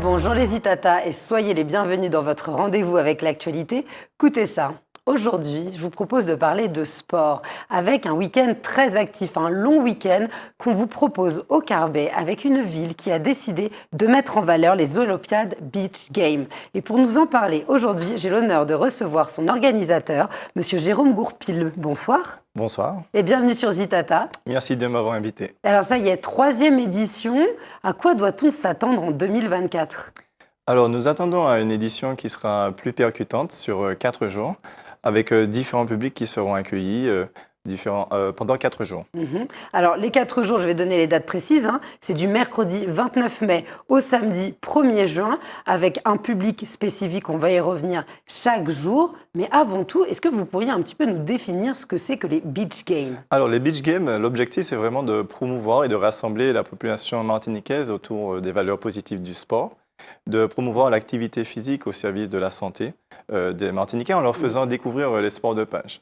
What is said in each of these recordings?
Bonjour les Itata et soyez les bienvenus dans votre rendez-vous avec l'actualité. Écoutez ça. Aujourd'hui, je vous propose de parler de sport avec un week-end très actif, un long week-end qu'on vous propose au Carbet avec une ville qui a décidé de mettre en valeur les Olympiades Beach Games. Et pour nous en parler aujourd'hui, j'ai l'honneur de recevoir son organisateur, Monsieur Jérôme Gourpil. Bonsoir. Bonsoir. Et bienvenue sur Zitata. Merci de m'avoir invité. Alors ça y est, 3e édition. À quoi doit-on s'attendre en 2024 ? Alors, nous attendons à une édition qui sera plus percutante sur 4 jours, avec différents publics qui seront accueillis pendant 4 jours. Alors, les 4 jours, je vais donner les dates précises. C'est du mercredi 29 mai au samedi 1er juin, avec un public spécifique. On va y revenir chaque jour. Mais avant tout, est-ce que vous pourriez un petit peu nous définir ce que c'est que les Beach Games ? Alors, les Beach Games, l'objectif, c'est vraiment de promouvoir et de rassembler la population martiniquaise autour des valeurs positives du sport, de promouvoir l'activité physique au service de la santé des Martiniquais en leur faisant découvrir les sports de plage.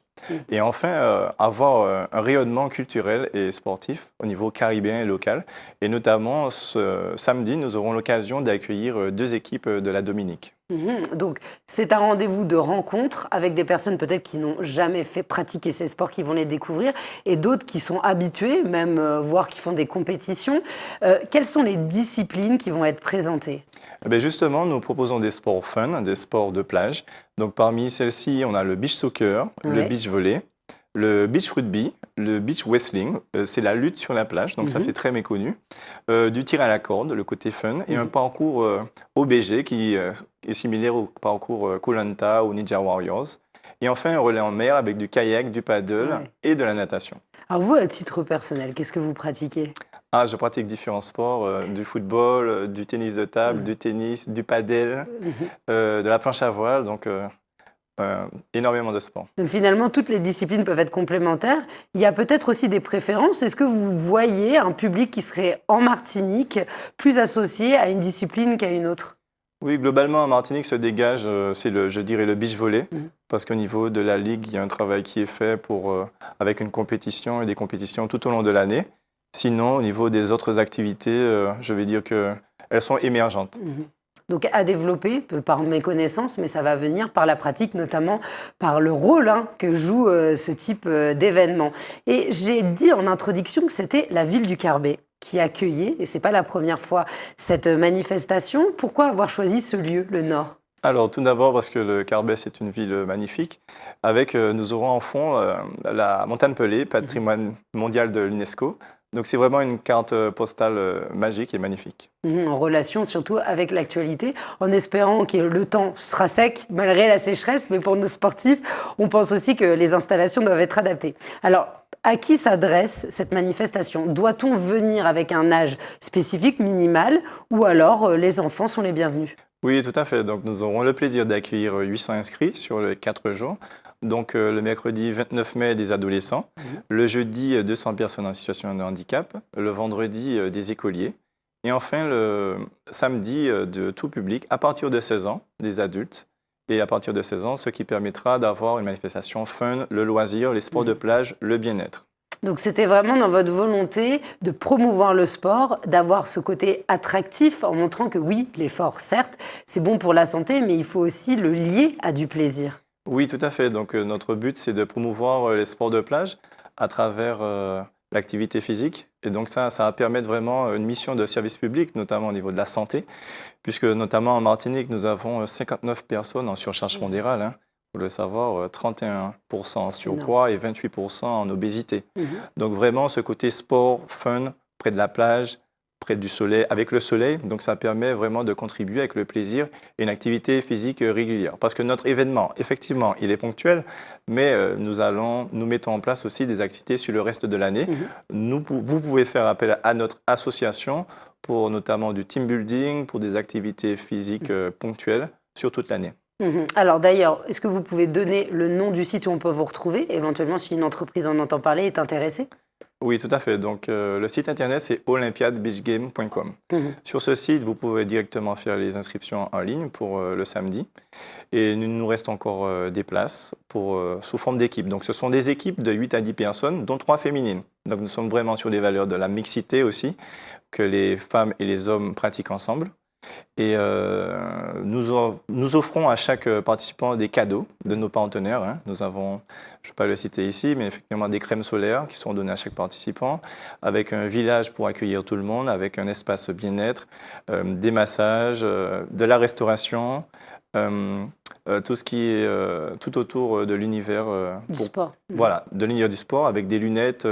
Et enfin, avoir un rayonnement culturel et sportif au niveau caribéen et local. Et notamment, ce samedi, nous aurons l'occasion d'accueillir 2 équipes de la Dominique. Donc, c'est un rendez-vous de rencontre avec des personnes peut-être qui n'ont jamais fait pratiquer ces sports, qui vont les découvrir, et d'autres qui sont habitués, même voire qui font des compétitions. Quelles sont les disciplines qui vont être présentées ? Justement, nous proposons des sports fun, des sports de plage. Donc, parmi celles-ci, on a le beach soccer, le beach volley, le beach rugby, le beach wrestling, c'est la lutte sur la plage, donc ça c'est très méconnu. Du tir à la corde, le côté fun, et un parcours OBG qui est similaire au parcours Koh Lanta ou Ninja Warriors. Et enfin un relais en mer avec du kayak, du paddle et de la natation. Alors vous, à titre personnel, qu'est-ce que vous pratiquez ? Je pratique différents sports, du football, du tennis de table, du tennis, du paddle, de la planche à voile, donc énormément de sports. Donc finalement, toutes les disciplines peuvent être complémentaires. Il y a peut-être aussi des préférences. Est-ce que vous voyez un public qui serait en Martinique plus associé à une discipline qu'à une autre ? Oui, globalement, en Martinique se dégage, je dirais, le beach volley, parce qu'au niveau de la ligue, il y a un travail qui est fait avec une compétition et des compétitions tout au long de l'année. Sinon, au niveau des autres activités, je vais dire qu'elles sont émergentes. Donc à développer, par mes connaissances, mais ça va venir par la pratique, notamment par le rôle que joue ce type d'événement. Et j'ai dit en introduction que c'était la ville du Carbet qui accueillait, et ce n'est pas la première fois, cette manifestation. Pourquoi avoir choisi ce lieu, le Nord ? Alors, tout d'abord parce que le Carbet, c'est une ville magnifique. Nous aurons en fond la montagne Pelée, patrimoine mondial de l'UNESCO. Donc, c'est vraiment une carte postale magique et magnifique. En relation surtout avec l'actualité, en espérant que le temps sera sec malgré la sécheresse. Mais pour nos sportifs, on pense aussi que les installations doivent être adaptées. Alors, à qui s'adresse cette manifestation ? Doit-on venir avec un âge spécifique, minimal, ou alors les enfants sont les bienvenus ? Oui, tout à fait. Donc, nous aurons le plaisir d'accueillir 800 inscrits sur les 4 jours. Donc, le mercredi 29 mai, des adolescents. Le jeudi, 200 personnes en situation de handicap. Le vendredi, des écoliers. Et enfin, le samedi, de tout public, à partir de 16 ans, des adultes. Et à partir de 16 ans, ce qui permettra d'avoir une manifestation fun, le loisir, les sports de plage, le bien-être. Donc c'était vraiment dans votre volonté de promouvoir le sport, d'avoir ce côté attractif en montrant que oui, l'effort, certes, c'est bon pour la santé, mais il faut aussi le lier à du plaisir. Oui, tout à fait. Donc notre but, c'est de promouvoir les sports de plage à travers l'activité physique. Et donc ça va permettre vraiment une mission de service public, notamment au niveau de la santé, puisque notamment en Martinique, nous avons 59 personnes en surcharge pondérale. Il faut le savoir, 31% en surpoids et 28% en obésité. Donc vraiment, ce côté sport, fun, près de la plage, près du soleil, avec le soleil, donc ça permet vraiment de contribuer avec le plaisir et une activité physique régulière. Parce que notre événement, effectivement, il est ponctuel, mais nous mettons en place aussi des activités sur le reste de l'année. Vous pouvez faire appel à notre association pour notamment du team building, pour des activités physiques ponctuelles sur toute l'année. Alors d'ailleurs, est-ce que vous pouvez donner le nom du site où on peut vous retrouver, éventuellement si une entreprise en entend parler, est intéressée ? Oui, tout à fait. Donc, le site internet, c'est olympiadebeachgame.com. Sur ce site, vous pouvez directement faire les inscriptions en ligne pour le samedi. Et il nous reste encore des places sous forme d'équipe. Donc, ce sont des équipes de 8 à 10 personnes, dont 3 féminines. Donc, nous sommes vraiment sur les valeurs de la mixité aussi, que les femmes et les hommes pratiquent ensemble. Et nous offrons à chaque participant des cadeaux de nos partenaires, hein. Nous avons, je ne vais pas le citer ici, mais effectivement des crèmes solaires qui sont données à chaque participant, avec un village pour accueillir tout le monde, avec un espace bien-être, des massages, de la restauration, tout ce qui est tout autour de l'univers Du sport. voilà, de l'univers du sport, avec des lunettes,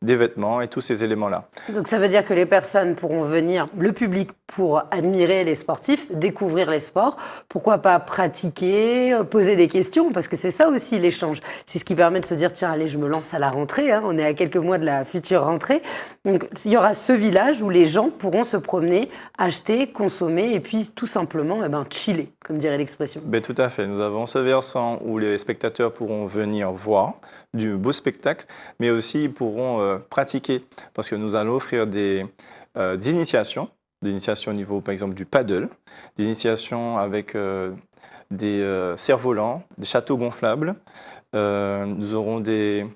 des vêtements et tous ces éléments-là. Donc ça veut dire que les personnes pourront venir, le public, pour admirer les sportifs, découvrir les sports, pourquoi pas pratiquer, poser des questions, parce que c'est ça aussi l'échange. C'est ce qui permet de se dire, tiens, allez, je me lance à la rentrée, hein, on est à quelques mois de la future rentrée. Donc il y aura ce village où les gens pourront se promener, acheter, consommer et puis tout simplement chiller, comme dirait l'expression. Ben, tout à fait. Nous avons ce versant où les spectateurs pourront venir voir du beau spectacle, mais aussi ils pourront pratiquer, parce que nous allons offrir des initiations au niveau, par exemple, du paddle, des initiations avec des cerfs-volants, des châteaux gonflables. Nous aurons des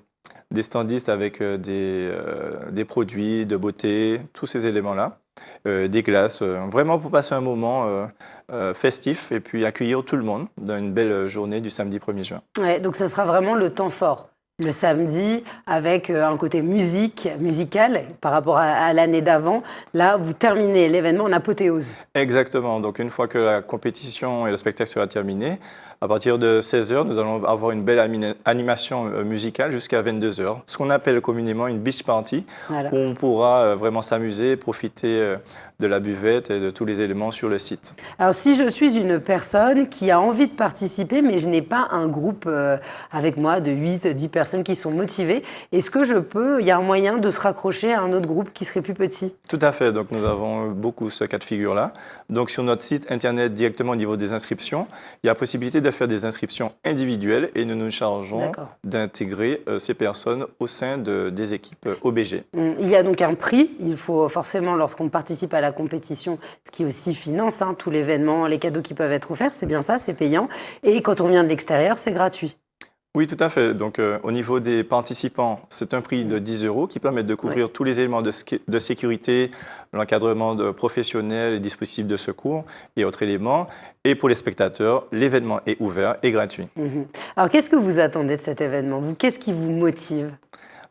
standistes avec des produits de beauté, tous ces éléments-là, des glaces, vraiment pour passer un moment festif et puis accueillir tout le monde dans une belle journée du samedi 1er juin. Ouais, donc ça sera vraiment le temps fort. Le samedi, avec un côté musical par rapport à l'année d'avant. Là, vous terminez l'événement en apothéose. Exactement. Donc, une fois que la compétition et le spectacle sera terminé, à partir de 16h, nous allons avoir une belle animation musicale jusqu'à 22h, ce qu'on appelle communément une beach party, Voilà. où on pourra vraiment s'amuser, profiter de la buvette et de tous les éléments sur le site. Alors, si je suis une personne qui a envie de participer, mais je n'ai pas un groupe avec moi de 8, 10 personnes qui sont motivées, est-ce que il y a un moyen de se raccrocher à un autre groupe qui serait plus petit? Tout à fait. Donc, nous avons beaucoup ce cas de figure-là. Donc, sur notre site internet, directement au niveau des inscriptions, il y a la possibilité de faire des inscriptions individuelles et nous nous chargeons d'intégrer ces personnes au sein des équipes OBG. Il y a donc un prix. Il faut forcément, lorsqu'on participe à la compétition, ce qui aussi finance tout l'événement, les cadeaux qui peuvent être offerts, c'est bien ça, c'est payant. Et quand on vient de l'extérieur, c'est gratuit. Oui, tout à fait. Donc, au niveau des participants, c'est un prix de 10 € qui permet de couvrir tous les éléments de sécurité, l'encadrement professionnel, les dispositifs de secours et autres éléments. Et pour les spectateurs, l'événement est ouvert et gratuit. Alors, qu'est-ce que vous attendez de cet événement? Qu'est-ce qui vous motive?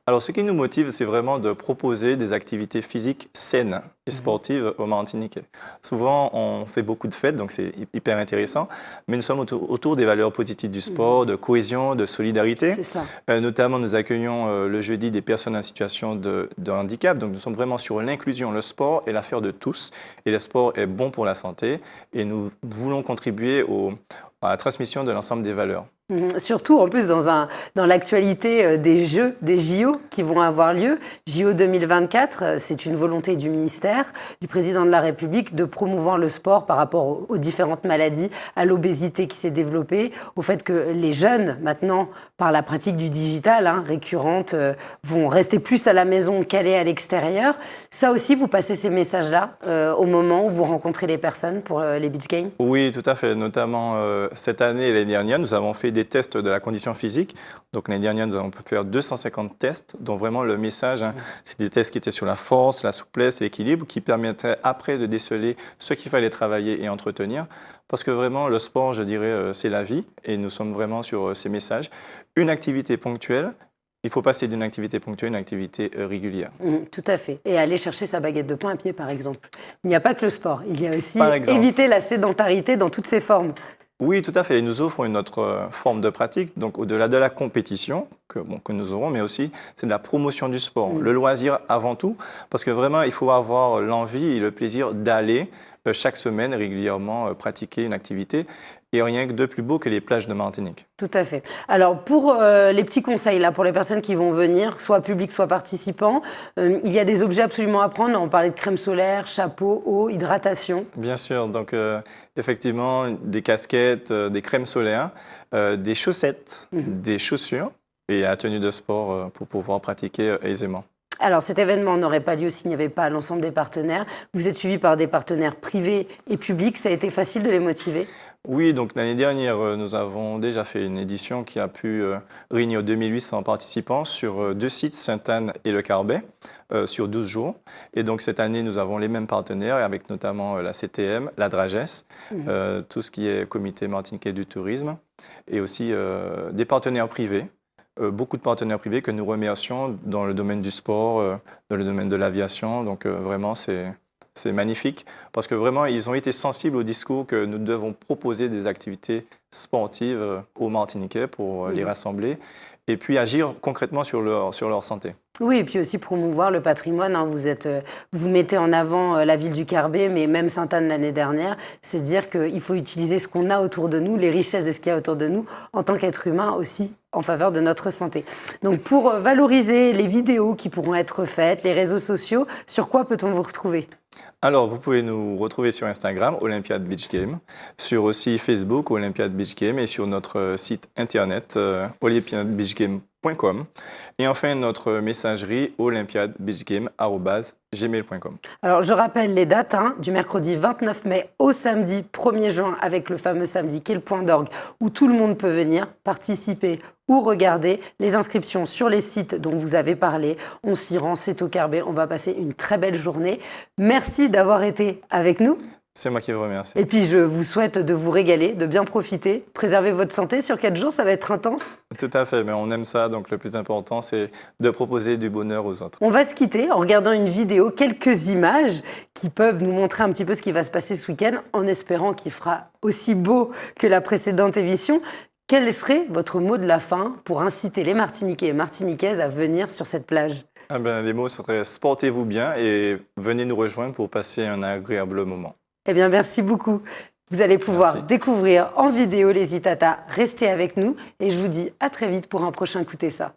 Alors, ce qui nous motive, c'est vraiment de proposer des activités physiques saines et sportives aux Martiniquais. Souvent, on fait beaucoup de fêtes, donc c'est hyper intéressant, mais nous sommes autour des valeurs positives du sport, de cohésion, de solidarité. C'est ça. Notamment, nous accueillons le jeudi des personnes en situation de handicap, donc nous sommes vraiment sur l'inclusion. Le sport est l'affaire de tous, et le sport est bon pour la santé, et nous voulons contribuer à la transmission de l'ensemble des valeurs. Surtout, en plus, dans l'actualité des Jeux, des JO qui vont avoir lieu. JO 2024, c'est une volonté du ministère, du président de la République, de promouvoir le sport par rapport aux différentes maladies, à l'obésité qui s'est développée, au fait que les jeunes, maintenant, par la pratique du digital récurrente, vont rester plus à la maison qu'aller à l'extérieur. Ça aussi, vous passez ces messages-là au moment où vous rencontrez les personnes pour les Beach Games? Oui, tout à fait. Notamment cette année et l'année dernière, nous avons fait des tests de la condition physique. Donc l'année dernière, nous avons pu faire 250 tests, dont vraiment le message, c'est des tests qui étaient sur la force, la souplesse et l'équilibre, qui permettaient après de déceler ce qu'il fallait travailler et entretenir. Parce que vraiment, le sport, je dirais, c'est la vie, et nous sommes vraiment sur ces messages. Une activité ponctuelle. Il faut passer d'une activité ponctuelle à une activité régulière. Tout à fait. Et aller chercher sa baguette de pain à pied, par exemple. Il n'y a pas que le sport. Il y a aussi éviter la sédentarité dans toutes ses formes. Oui, tout à fait. Ils nous offrent une autre forme de pratique, donc au-delà de la compétition que nous aurons, mais aussi c'est de la promotion du sport, le loisir avant tout, parce que vraiment, il faut avoir l'envie et le plaisir d'aller chaque semaine régulièrement pratiquer une activité. Et rien que de plus beau que les plages de Martinique. Tout à fait. Alors, pour les petits conseils, là, pour les personnes qui vont venir, soit publics, soit participants, il y a des objets absolument à prendre. On parlait de crème solaire, chapeau, eau, hydratation. Bien sûr. Donc, effectivement, des casquettes, des crèmes solaires, des chaussettes, des chaussures et la tenue de sport pour pouvoir pratiquer aisément. Alors, cet événement n'aurait pas lieu s'il n'y avait pas l'ensemble des partenaires. Vous êtes suivi par des partenaires privés et publics. Ça a été facile de les motiver? Oui, donc l'année dernière, nous avons déjà fait une édition qui a pu réunir 2800 participants sur 2 sites, Sainte-Anne et Le Carbet, sur 12 jours. Et donc cette année, nous avons les mêmes partenaires, avec notamment la CTM, la Drages, tout ce qui est Comité martiniquais du tourisme, et aussi des partenaires privés. Beaucoup de partenaires privés que nous remercions dans le domaine du sport, dans le domaine de l'aviation. Donc vraiment, c'est magnifique parce que vraiment, ils ont été sensibles au discours que nous devons proposer des activités sportives aux Martiniquais pour les rassembler et puis agir concrètement sur leur santé. Oui, et puis aussi promouvoir le patrimoine. Hein. Vous mettez en avant la ville du Carbet, mais même Sainte-Anne l'année dernière, c'est dire qu'il faut utiliser ce qu'on a autour de nous, les richesses de ce qu'il y a autour de nous, en tant qu'être humain aussi, en faveur de notre santé. Donc pour valoriser les vidéos qui pourront être faites, les réseaux sociaux, sur quoi peut-on vous retrouver ? Alors, vous pouvez nous retrouver sur Instagram, Olympiade Beach Game, sur aussi Facebook, Olympiade Beach Game, et sur notre site internet, olympiadebeachgame.com. Et enfin, notre messagerie, olympiadebeachgame@gmail.com. Alors, je rappelle les dates, du mercredi 29 mai au samedi 1er juin, avec le fameux samedi qui est le point d'orgue, où tout le monde peut venir participer ou regarder. Les inscriptions sur les sites dont vous avez parlé. On s'y rend, c'est au Carbet. On va passer une très belle journée. Merci d'avoir été avec nous. C'est moi qui vous remercie. Et puis, je vous souhaite de vous régaler, de bien profiter, préserver votre santé. Sur 4 jours, ça va être intense. Tout à fait, mais on aime ça, donc le plus important, c'est de proposer du bonheur aux autres. On va se quitter en regardant une vidéo, quelques images qui peuvent nous montrer un petit peu ce qui va se passer ce week-end, en espérant qu'il fera aussi beau que la précédente émission. Quel serait votre mot de la fin pour inciter les Martiniquais et Martiniquaises à venir sur cette plage ? Les mots seraient « sportez-vous bien » et venez nous rejoindre pour passer un agréable moment. Eh bien, merci beaucoup. Vous allez pouvoir découvrir en vidéo les Itata. Restez avec nous et je vous dis à très vite pour un prochain Écoutez ça.